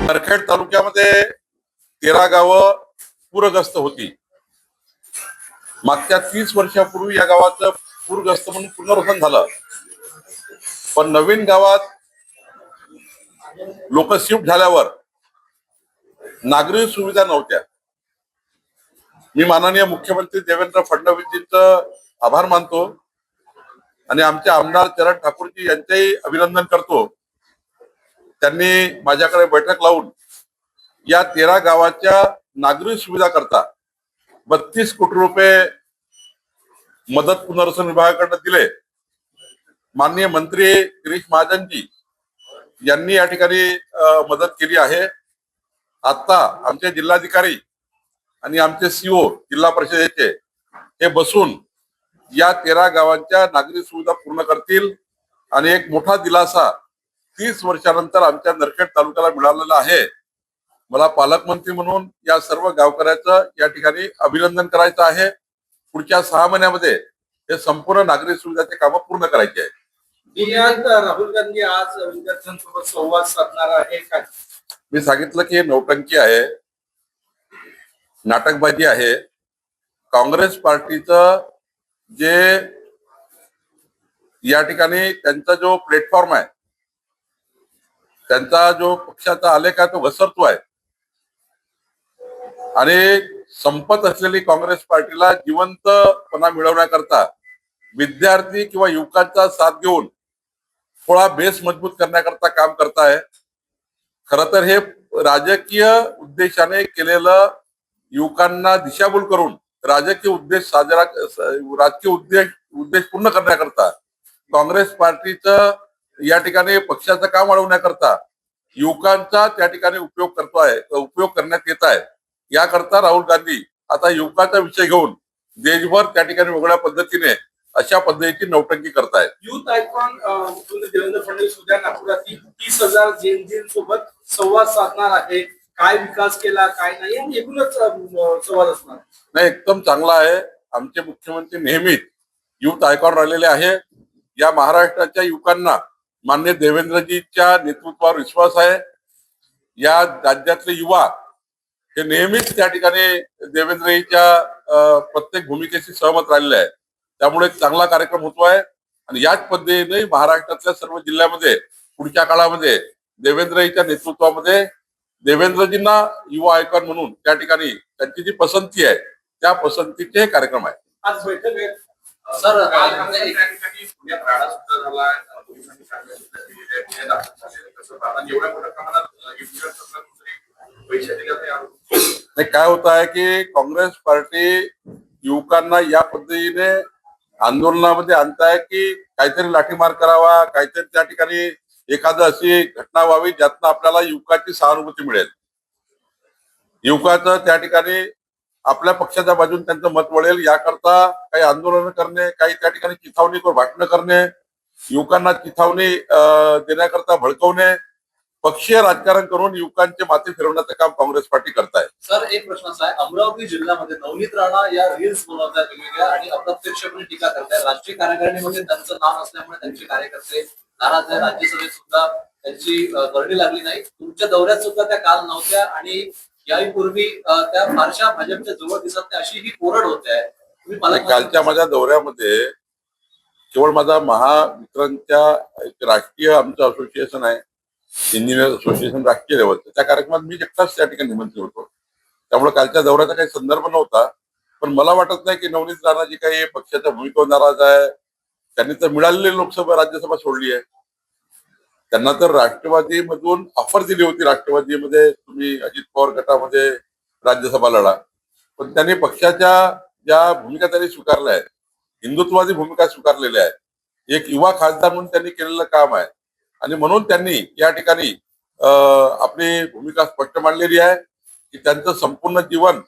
नरखेड तालुक्यामध्ये 13 गावं पूरग्रस्त होती. मागच्या 30 वर्षापूर्वी या गावाचं पूरग्रस्त म्हणून पुनर्वसन झालं. पण नवीन गावात लोक शिफ्ट झाल्यावर नागरी सुविधा नव्हत्या. मी माननीय मुख्यमंत्री देवेंद्र फडणवीसजींचं आभार मानतो आणि आमचे आमदार चरण ठाकूरजी यांचेही अभिनंदन करतो. त्यांनी माझ्याकडे बैठक लावून या 13 गावाच्या नागरी सुविधा करता 32 कोटी रुपये मदत पुनर्वसन विभागाकडे दिले. माननीय मंत्री गिरीश महाजनजी यांनी या ठिकाणी मदत केली आहे. आता आमचे जिल्हाधिकारी आणि आमचे सीओ जिल्हा परिषदेचे हे बसून या 13 गावांच्या नागरी सुविधा पूर्ण करतील आणि एक मोठा दिलासा 30 वर्षानंतर आमच्या नरखेड तालुक्याला मिळालेला आहे. मला पालकमंत्री म्हणून या सर्व गावकऱ्याचं या ठिकाणी अभिनंदन करायचं आहे. पुढच्या 6 महिन्यामध्ये हे संपूर्ण नागरी सुविधाचे कामं पूर्ण करायचे आहे. राहुल गांधी आज विद्यार्थ्यांसोबत संवाद साधणार आहे का? मी सांगितलं की हे नौटंकी आहे, नाटकबाजी आहे. काँग्रेस पार्टीचं जे या ठिकाणी त्यांचा जो प्लॅटफॉर्म आहे, त्यांचा जो पक्षाचा आलेख आहे तो घसरतो आहे आणि संपत असलेली काँग्रेस पार्टीला जिवंतपणा मिळवण्याकरता विद्यार्थी किंवा युवकांचा साथ घेऊन थोडा बेस मजबूत करण्याकरता काम करताय. खरं तर हे राजकीय उद्देशाने केलेलं, युवकांना दिशाभूल करून राजकीय उद्देश पूर्ण करण्याकरता काँग्रेस पार्टीचं या ठिकाणी पक्षाचं काम वाढवण्याकरता युवकांचा त्या ठिकाणी उपयोग करण्यात येत आहे. याकरता राहुल गांधी आता युवकाचा विषय घेऊन देशभर त्या ठिकाणी वेगळ्या पद्धतीने अशा पद्धतीची नौटंकी करतायत. युथ आयकॉन मुख्यमंत्री देवेंद्र फडणवीस उद्या नागपुरातील 30,000 जेन सोबत संवाद साधणार आहे. काय विकास केला, काय नाही, आणि एकूणच संवाद असणार नाही. एकदम चांगला आहे. आमचे मुख्यमंत्री नेहमीच युथ आयकॉन राहिलेले आहे. या महाराष्ट्राच्या युवकांना माननीय देवेंद्रजीच्या नेतृत्वावर विश्वास आहे. या राज्यातले युवा हे नेहमीच त्या ठिकाणी देवेंद्रजीच्या प्रत्येक भूमिकेशी सहमत राहिलेले आहे. त्यामुळे एक चांगला कार्यक्रम होतो आहे आणि याच पद्धतीने महाराष्ट्रातल्या सर्व जिल्ह्यामध्ये पुढच्या काळामध्ये देवेंद्रजीच्या नेतृत्वामध्ये देवेंद्रजींना युवा आयकॉन म्हणून त्या ठिकाणी त्यांची जी पसंती आहे त्या पसंतीचे हे कार्यक्रम आहे. आज बैठक आहे सर. काय होत आहे की काँग्रेस पार्टी युवकांना या पद्धतीने आंदोलनामध्ये आणताय की काहीतरी लाठीमार करावा, काहीतरी त्या ठिकाणी एखादं अशी घटना व्हावी ज्यातनं आपल्याला युवकाची सहानुभूती मिळेल. युवकाचं त्या ठिकाणी आपल्या पक्षाच्या बाजूने त्यांचं मत वळेल याकरता काही आंदोलन करणे, काही त्या ठिकाणी चिथावणी भाषण करणे, युवकांना चिथावणी देण्याकरता भडकवणे, पक्षीय राजकारण करून युवकांचे माथे फिरवण्याचं काम काँग्रेस पार्टी करताय. सर, एक प्रश्न असा आहे, अमरावती जिल्ह्यामध्ये नवनीत राणा या रील्स बनवतात वेगवेगळ्या आणि अप्रत्यक्षपणे टीका करताय. राष्ट्रीय कार्यकारिणीमध्ये त्यांचं नाव असल्यामुळे त्यांचे कार्यकर्ते नाराज आहे. राज्यसभेत सुद्धा त्यांची वर्णी लागली नाही. तुमच्या दौऱ्यात सुद्धा त्या काल नव्हत्या आणि यापूर्वी त्या फारशा भाजपच्या जवळ दिसत नाही अशी ही कोरड होते आहे. तुम्ही कालच्या माझ्या दौऱ्यामध्ये केवळ माझा महामित्रांच्या एक राष्ट्रीय आमचं असोसिएशन आहे, इंजिनियर असोसिएशन राष्ट्रीय लेवलचं, त्या कार्यक्रमात मी एकटाच त्या ठिकाणी निमंत्रित होतो. त्यामुळे कालच्या दौऱ्याचा काही संदर्भ नव्हता. पण मला वाटत नाही की नवनीत राणा जी काही पक्षाच्या भूमिकेवर नाराज आहे. त्यांनी तर मिळालेली लोकसभा राज्यसभा सोडली आहे. त्यांना तर राष्ट्रवादीमधून ऑफर दिली होती, राष्ट्रवादीमध्ये तुम्ही अजित पवार गटामध्ये राज्यसभा लढा. पण त्यांनी पक्षाच्या ज्या भूमिका त्यांनी स्वीकारल्या आहेत, हिंदुत्ववादी भूमिका स्वीकारलेल्या आहेत. एक युवा खासदार म्हणून त्यांनी केलेलं काम आहे आणि म्हणून त्यांनी या ठिकाणी आपली भूमिका स्पष्ट मांडलेली आहे की त्यांचं संपूर्ण जीवन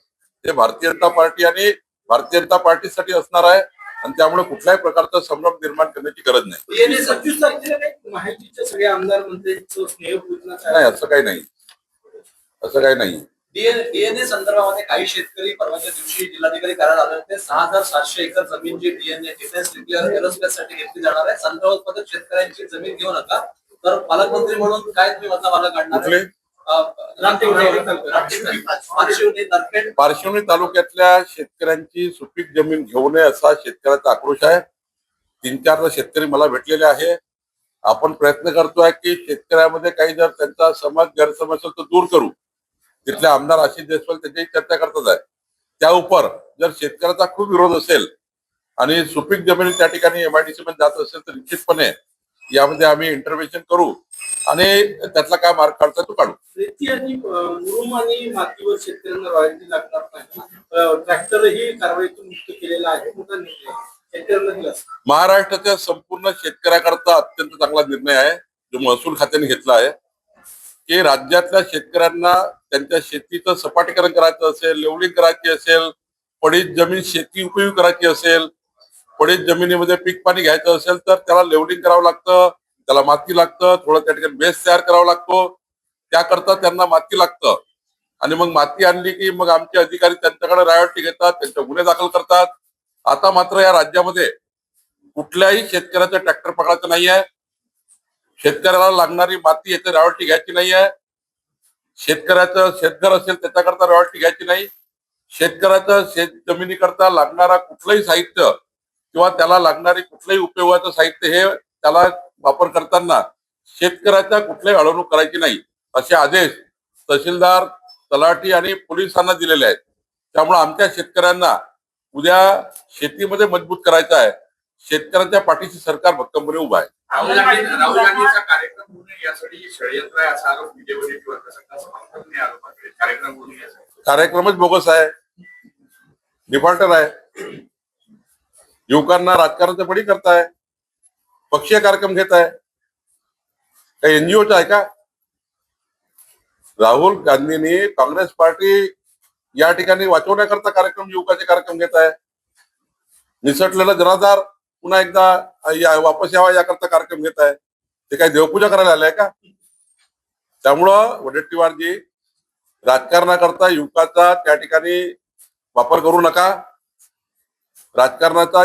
हे भारतीय जनता पार्टी आणि भारतीय जनता पार्टीसाठी असणार आहे आणि त्यामुळे कुठल्याही प्रकारचा संभ्रम निर्माण करण्याची गरज नाही. 26 तारखेला माहितीचे सगळे आमदार मंत्री नाही, असं काही नाही, असं काही नाही. डीएनए संदर्भामध्ये काही शेतकरी परवाच्या दिवशी जिल्हाधिकारी कार्यालयात आले होते. 6,700 एकर जमीन जी डीएनए डिफेन्स न्यूक्लिअर एरोस्पेस साठी घेतली जाणार आहे. संत्रा उत्पादक शेतकऱ्यांची जमीन घेऊ नका. तर पालकमंत्री म्हणून काय तुम्ही मधला मार्ग काढणार? पारशिवनी तालुक्यातल्या शेतकऱ्यांची सुपीक जमीन घेऊ नये असा शेतकऱ्याचा आक्रोश आहे. 3-4 शेतकरी मला भेटलेले आहे. आपण प्रयत्न करतोय की शेतकऱ्यामध्ये काही जर त्यांचा समज गैरसमज असेल तर दूर करू. तिथले आमदार आशिष देशपाल त्याच्याही चर्चा करतात आहे. त्या उपर जर शेतकऱ्याचा खूप विरोध असेल आणि सुपीक जमीन त्या ठिकाणी एमआयडीसी मध्ये जात असेल तर निश्चितपणे यामध्ये आम्ही इंटरव्हेन्शन करू आणि त्यातला काय मार्ग काढता तो काढू. रेती आणि मुरुम आणि मातीवर शेतकऱ्यांना रॉयल्टी लागणार नाही. ट्रॅक्टरही कारवाईतून मुक्त केलेला आहे. मोठा निर्णय शेतकऱ्यांना दिला. महाराष्ट्राच्या संपूर्ण शेतकऱ्याकरता अत्यंत चांगला निर्णय आहे जो महसूल खात्याने घेतला आहे की राज्यातल्या शेतकऱ्यांना त्यांच्या शेतीचं सपाटीकरण करायचं असेल, लेवलिंग करायची असेल, पडीत जमीन शेती उपयोगी करायची असेल, पडीत जमिनीमध्ये पीक पाणी घ्यायचं असेल तर त्याला लेवलिंग करावं लागतं, त्याला माती लागतं, थोडं त्या ठिकाणी बेस तयार करावा लागतो. त्याकरता त्यांना माती लागतं आणि मग माती आणली की मग आमचे अधिकारी त्यांच्याकडे रॉयल्टी घेतात, त्यांचे गुन्हे दाखल करतात. आता मात्र या राज्यामध्ये कुठल्याही शेतकऱ्याचं ट्रॅक्टर पकडायचं नाहीये. शेतकऱ्याला लागणारी माती याची रॉयल्टी घ्यायची नाहीये. शेतकऱ्याचं शेतघर असेल त्याच्याकरता रॉयल्टी घ्यायची नाही. शेतकऱ्याचं शेत जमिनीकरता लागणारा कुठलंही साहित्य किंवा त्याला लागणारी कुठलंही उपयोगाचं साहित्य हे त्याला वापर करताना शेतकऱ्याच्या कुठल्याही अडवणूक करायची नाही असे आदेश तहसीलदार, तलाठी आणि पोलिसांना दिलेले आहेत. त्यामुळे आमच्या शेतकऱ्यांना उद्या शेतीमध्ये मजबूत करायचं आहे. शेतकऱ्यांच्या पाठीशी सरकार भक्कमपणे उभा आहे. राहुल गांधीचा कार्यक्रम होऊ नये यासाठी षडयंत्र आहे असा आरोप बीजेपी किंवा संघटना आरोप आहे. कार्यक्रम होऊ नये यासाठी कार्यक्रमच बोगस आहे, डिफॉल्टर आहे. युवकांना राजकारणाचं बळी करताय, पक्षीय कार्यक्रम घेत आहे. काही एनजीओचा आहे का? राहुल गांधींनी काँग्रेस पार्टी या ठिकाणी वाचवण्याकरता कार्यक्रम, युवकाचे कार्यक्रम घेत आहे. निसटलेला जनाधार पुन्हा एकदा वापस यावा याकरता कार्यक्रम घेत आहे. ते काही देवपूजा करायला आलाय का? त्यामुळं वडेट्टीवारजी राजकारणाकरता युवकाचा त्या ठिकाणी वापर करू नका. राजकारणाकरता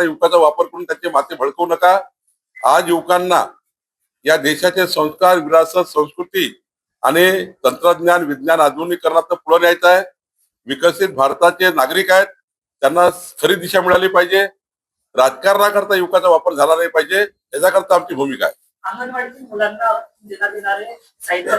युवकाचा वापर करून त्याचे माथे भडकवू नका. आज युवकांना या देशाचे संस्कार, विरासत, संस्कृती आणि तंत्रज्ञान, विज्ञान आधुनिकीकरणात पुढे न्यायचं आहे. विकसित भारताचे नागरिक आहेत, त्यांना खरी दिशा मिळाली पाहिजे. राजकारणाकरता युवकाचा वापर झाला नाही पाहिजे, याच्याकरता आमची भूमिका आहे. अंगणवाडीतील मुलांना देण्यात येणारे साहित्य